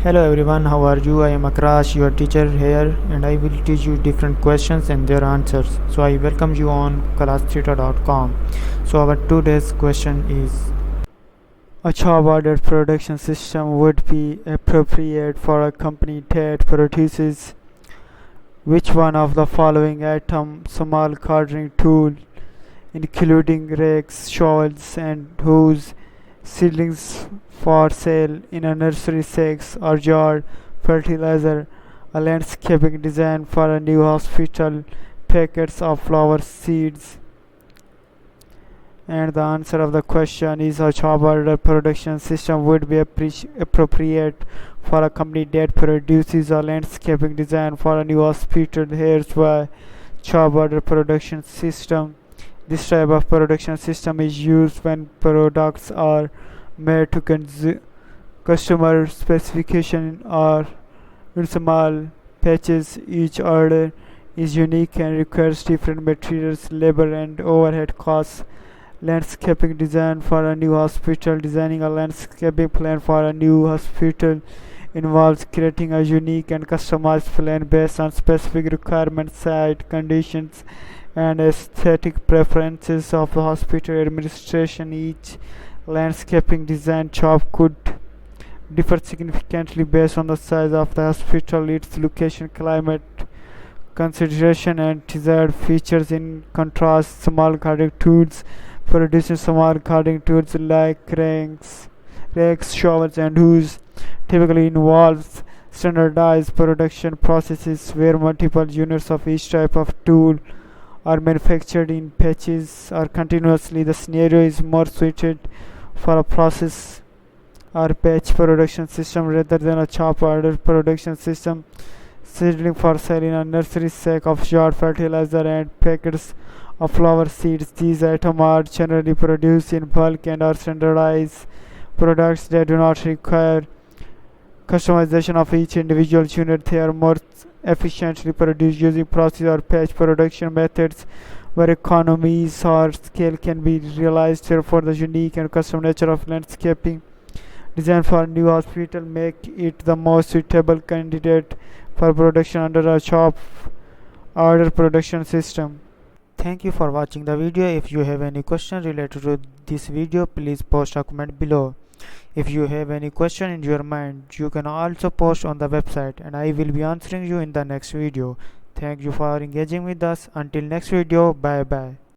Hello everyone, how are you? I am Akrash, your teacher here, and I will teach you different questions and their answers. So I welcome you on classtheta.com. So our today's question is: a job order production system would be appropriate for a company that produces which one of the following items: small gardening tool, including rakes, shovels, and hoes, seedlings for sale in a nursery, sacks or jar, fertilizer, a landscaping design for a new hospital, packets of flower seeds. And the answer of the question is: a job order production system would be appropriate for a company that produces a landscaping design for a new hospital. Here's why: job order production system. This type of production system is used when products are made to customer specification or in small patches. Each order is unique and requires different materials, labor, and overhead costs. Landscaping design for a new hospital. Designing a landscaping plan for a new hospital involves creating a unique and customized plan based on specific requirements, site conditions, and aesthetic preferences of the hospital administration. Each landscaping design job could differ significantly based on the size of the hospital, its location, climate consideration, and desired features. In contrast, small gardening tools. Producing small gardening tools like rakes, shovels, and hoes typically involves standardized production processes where multiple units of each type of tool are manufactured in batches or continuously. The scenario is more suited for a process or batch production system rather than a chop order production system. Seedling for sale in a nursery, sack of jar, fertilizer, and packets of flower seeds. These items are generally produced in bulk and are standardized products that do not require customization of each individual unit. They are more efficiently produced using process or batch production methods where economies or scale can be realized. Therefore, the unique and custom nature of landscaping design for a new hospital make it the most suitable candidate for production under a job order production system. Thank you for watching the video. If you have any question related to this video, please post a comment below. If you have any question in your mind, you can also post on the website and I will be answering you in the next video. Thank you for engaging with us. Until next video, bye bye.